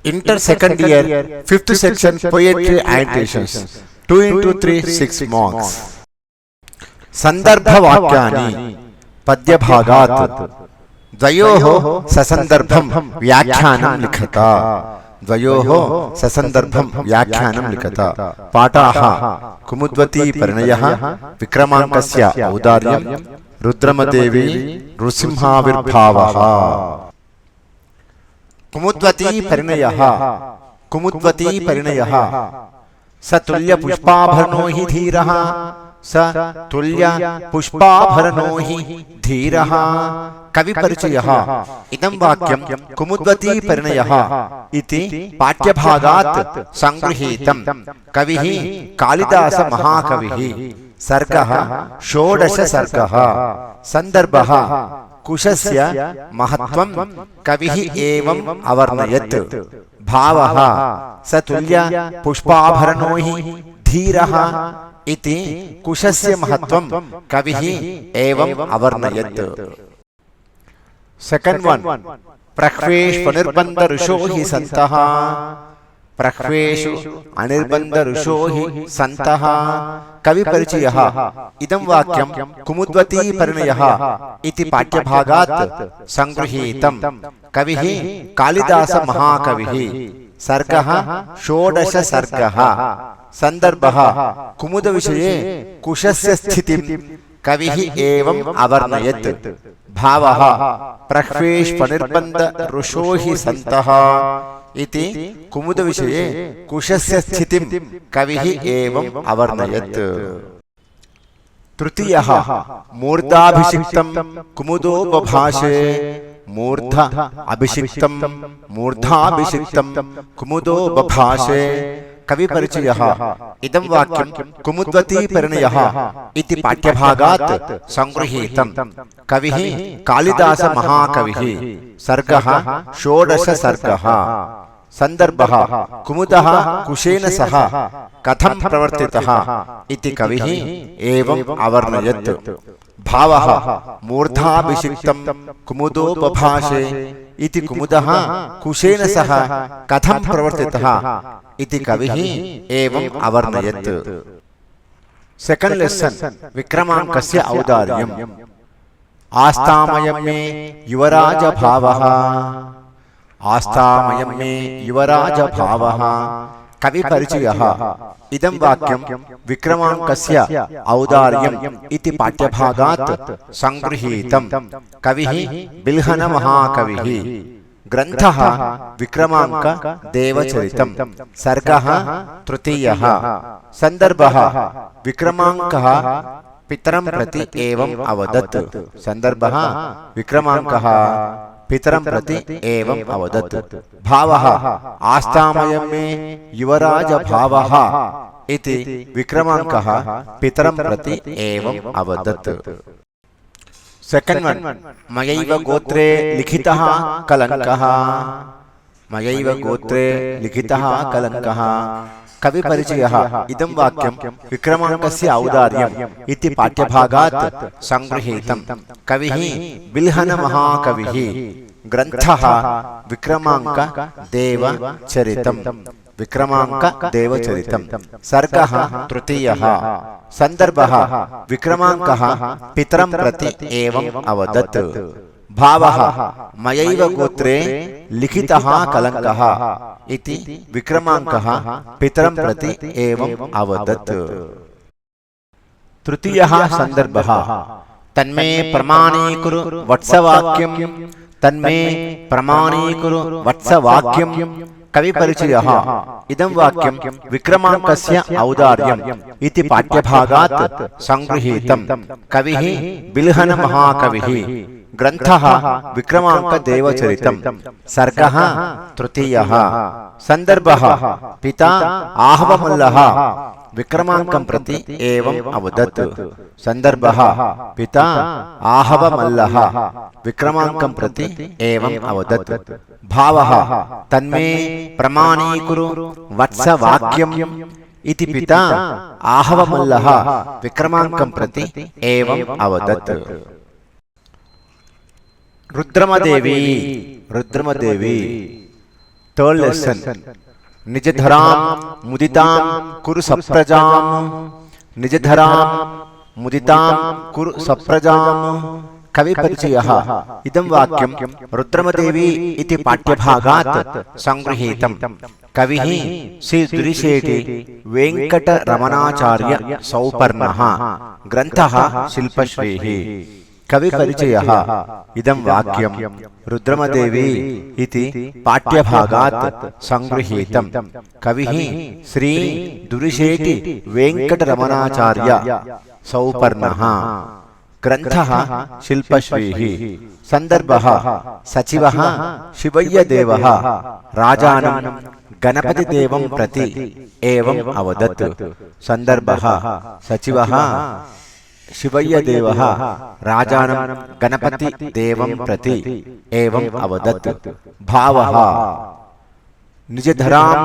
Inter second year, fifth section, poetry annotations. 2 into 3, 6 marks. Sandarbha Vakyani, Padya Bhagat. Dvayoho Sasandarbham Vyakhyanam Likhata. Dvayoho Sasandarbham Vyakhyanam Likhata. Pataha Kumudvati Parinayaha Vikramankasya Audaryam Rudramadevi Nrusimhavirbhavaha. Kumudvati परिणयः स तुल्य पुष्पाभरणो हि धीरः स तुल्य पुष्पाभरणो हि धीरः कवि परिचयः इदं वाक्यं कुमुद्वती परिणयः इति पाठ्यभागात् संगृहीतं कविः कालिदास महाकविः सर्गः षोडश सर्गः संदर्भः कुशस्य महत्वं कविः एवं अवर्णयत् भावः स तुल्य पुष्पाभरणो हि धीरः इति कुशस्य महत्वं कविः एवं अवर्णयत् सेकंड वन प्रह्वेषु अनिर्बन्ध ऋषो हि सन्तः प्रह्वेषु अनिर्बन्ध ऋषो हि सन्तः कवि परिचयः इदं वाक्यं कुमुद्वती परिणयः इति पाठ्यभागात् संगृहीतं कविः कालिदास महाकविः सर्गः षोडश सर्गः संदर्भः कुमुद विषये कुशस्य स्थितिं कविः एवं अवर्णयत् भावः प्रह्वेषु अनिर्बन्ध ऋषो हि सन्तः इति कुमुद विषये कुशस्य स्थितिं कविः एवं अवर्णयत् तृतीयः मूर्धाभिषिक्तं कुमुदो बभाषे मूर्ध अभिषिक्तं मूर्धाभिषिक्तं कुमुदो बभाषे कवि परिचयः इदं वाक्यं कुमुद्वती परिणयः इति पाठ्यभागात् संगृहीतं कविः कालिदास महाकविः सर्गः षोडश सर्गः संदर्भः कुमुदः कुशेन सह कथं प्रवर्तितः इति कविः एवं अवर्णयत् भावः मूर्धाभिषिक्तं कुमुदो बभाषे इति कुमुदः कुशेन सह कथं प्रवर्तितः इति कविः एवं अवर्णयत् सेकंड लेसन विक्रमांकस्य औदार्यम् आस्तामयं मे युवराज भावः आस्तामयं मे युवराज भावः कवि परिचयः इदं वाक्यं विक्रमांकस्य औदार्यम् इति पाठ्यभागात् संगृहीतं कविः बिल्हन महाकविः ग्रन्थः विक्रमांक देवचरितं सर्गः तृतीयः संदर्भः विक्रमांकः पितरं प्रति एवं अवदत् संदर्भः विक्रमांकः पितरं प्रति एवं अवदत् भावः आस्तामयं मे युवराज भावः इति विक्रमांकः पितरं प्रति एवं अवदत् सेकंड वन मयैव गोत्रे लिखितः कलंकः मयैव गोत्रे लिखितः कलंकः कवि परिचयः इदं वाक्यं विक्रमांकस्य औदार्यम् इति पाठ्यभागात् संगृहीतं कविः बिल्हन महाकविः ग्रन्थः विक्रमांक देवचरितं विक्रमांक देवचरितं सर्गः तृतीयः संदर्भः विक्रमांकः पितरं प्रति एवं अवदत् भावः मयैव गोत्रे लिखितः कलंकः इति विक्रमांकः पितरं प्रति एवं अवदत् तृतीयः संदर्भः तन्मे प्रमाणीकुरु वत्सवाक्यं तन्मे प्रमाणीकुरु वत्सवाक्यं कवि परिचयः इदं वाक्यं विक्रमांकस्य औदार्यम् इति पाठ्यभागात् संगृहीतं कविः बिल्हन महाकविः ग्रन्थः विक्रमांक देवचरितं सर्गः तृतीयः संदर्भः पिता आहवमल्लः विक्रमांकं प्रति एवं अवदत् संदर्भः पिता आहवमल्लः विक्रमांकं प्रति एवं अवदत् भावः तन्मे प्रमाणीकुरु वत्सवाक्यम् इति पिता आहवमल्लः विक्रमांकं प्रति एवं अवदत् रुद्रमदेवी Third lesson. Nijadharam muditam kuru saprajam. Nijadharam muditam kuru saprajam. कवि परिचयः इदं वाक्यं रुद्रमदेवी इति पाठ्यभागात् संगृहीतम्। कविः श्री दुरिशेटि वेंकटरमणाचार्य सौपर्णः। ग्रन्थः शिल्पश्रीः। कवि परिचयः इदं वाक्यं रुद्रमदेवी इति पाठ्यभागात् संगृहीतम्। कविः श्री दुरिशेटि वेंकटरमणाचार्य सौपर्णः। ग्रंथः शिल्पश्रीः। संदर्भः सचिवः शिवय्यदेवः राजानं गणपतिदेवं प्रति एवम् अवदत्। संदर्भः सचिवः शिवय्यदेवः राजानं गणपतिदेवं प्रति एवम् अवदत्। भावः निजधरां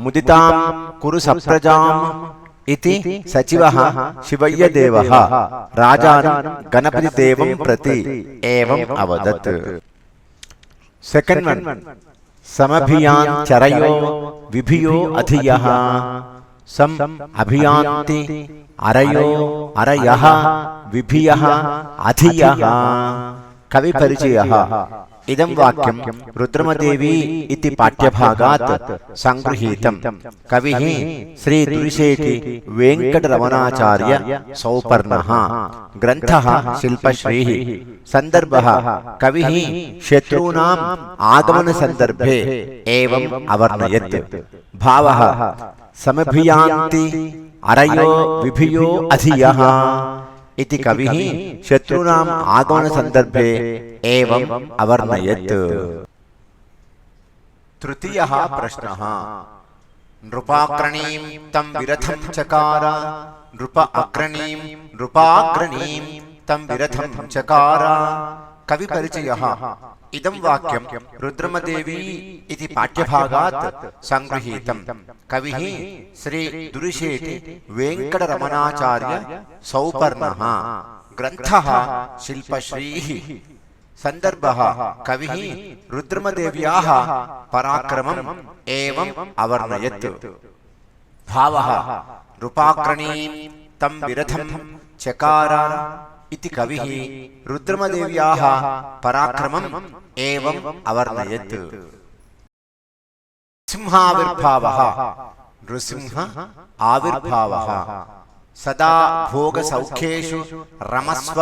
मुदितां कुरु सप्रजाम् इति सचिवः शिवय्यदेवः राजानं गणपतिदेवं प्रति एवम् अवदत्। सेकंड वन, समभियाञ्चरयो विभियो अधियः। सम अभियान्ति अरयो अरयः विभियः अधियः। कवि परिचयः इदं वाक्यं रुद्रमदेवी इति पाठ्यभागात् संगृहीतम्। कविः श्री दुरिशेटि वेंकटरमणाचार्य सौपर्णः। ग्रन्थः शिल्पश्रीः। संदर्भः कविः शत्रूणाम् आगमन संदर्भे एवम् अवर्णयत्। भावः समभियान्ति अरयो विभियो अधियः इति कविः शत्रूणाम् आगमन संदर्भे एवम् अवर्णयत्। तृतीयः प्रश्नः। नृपाग्रणीं तं विरथं चकार। नृप अग्रणीं नृपाग्रणीं तं विरथं चकार। कवि परिचयः इदं वाक्यं रुद्रमदेवी इति पाठ्यभागात् संगृहीतम्। कविः श्री दुरिशेटि वेंकटरमणाचार्य सौपर्णः। ग्रन्थः शिल्पश्रीः। संदर्भः कविः रुद्रमदेव्याः पराक्रमम् एवम् अवर्णयत्। भावः नृपाग्रणीं तं विरथं चकार इति कविः रुद्रमदेव्याः पराक्रमम् एवम् अवर्णयत्। सिंहाविर्भावः नृसिंह आविर्भावः। सदा भोगसौख्येषु रमस्व।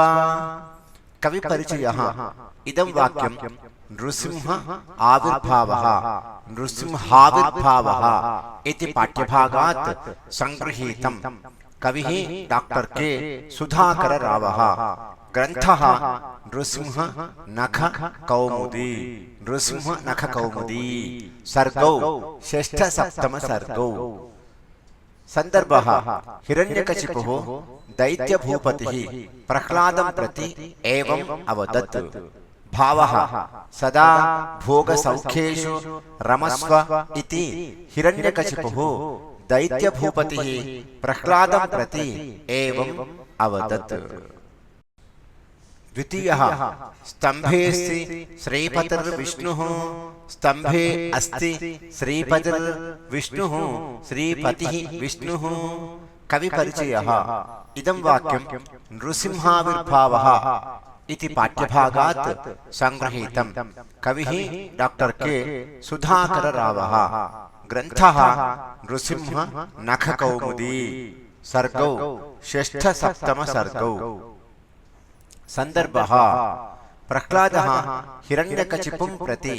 कवि परिचयः इदं वाक्यं नृसिंह आविर्भावः नृसिंहाविर्भावः इति पाठ्यभागात् संगृहीतम्। कविः डॉक्टर के सुधाकर रावः। ग्रन्थः नृसिंह नख कौमुदी। नृसिंह नख कौमुदी। सर्गौ षष्ठ सप्तम सर्गौ। संदर्भः हिरण्यकशिपुः दैत्यभूपतिः प्रह्लादं प्रति एवम् अवदत्। भावः सदा भोगसौख्येषु रमस्व इति हिरण्यकशिपुः दैत्यभूपतिः प्रह्लादं प्रति एवम् अवदत्। द्वितीयः स्तम्भेऽस्ति श्रीपतिर्विष्णुः। स्तम्भे अस्ति श्रीपतिर्विष्णुः श्रीपतिः विष्णुः। कवि परिचयः इदं वाक्यं नृसिंहाविर्भावः इति पाठ्यभागात् संगृहीतम्। कविः डॉक्टर के सुधाकर रावः। ग्रन्थः नृसिंह नख कौमुदी। सर्गौ षष्ठ सप्तम सर्गौ। संदर्भः प्रह्लादः हिरण्यकशिपुं प्रति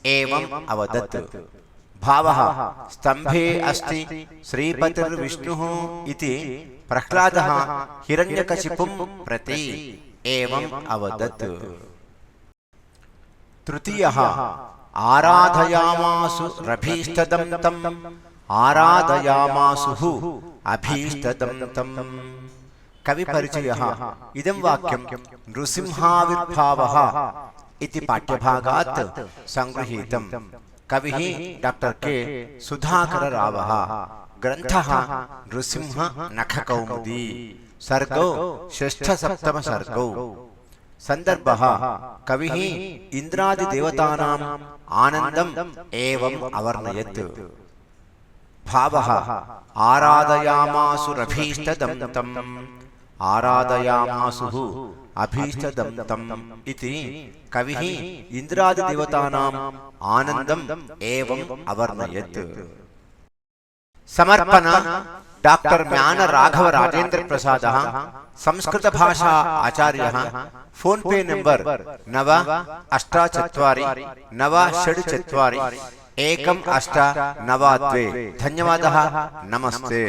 एवम् अवदत्। भावः स्तम्भे अस्ति श्रीपतिर्विष्णुः इति प्रह्लादः हिरण्यकशिपुं प्रति एवम् अवदत्। तृतीयः आराधयामासु रभीष्टदं तम्। आराधयामासुः अभीष्टदं तम्। कवि परिचयः इदं वाक्यं नृसिंहाविर्भावः इति पाठ्यभागात् संगृहीतम्। कविः डॉक्टर के सुधाकर रावः। ग्रन्थः नृसिंह नख कौमुदी। सर्गौ षष्ठ सप्तम सर्गौ। संदर्भः कविः इंद्रादिदेवतानाम् आनन्दम् एवम् अवर्णयत्। भावः आराधयामासुरभीष्टदं आराधयामासुः अभीष्टदं इति कविः इंद्रादिदेवतानाम् आनन्दम् एवम् अवर्णयत्। समर्पण डॉक्टर म्यान राघव राजेंद्र प्रसाद संस्कृत भाषा आचार्य। फोन पे नंबर 984964 1892। धन्यवादः। नमस्ते।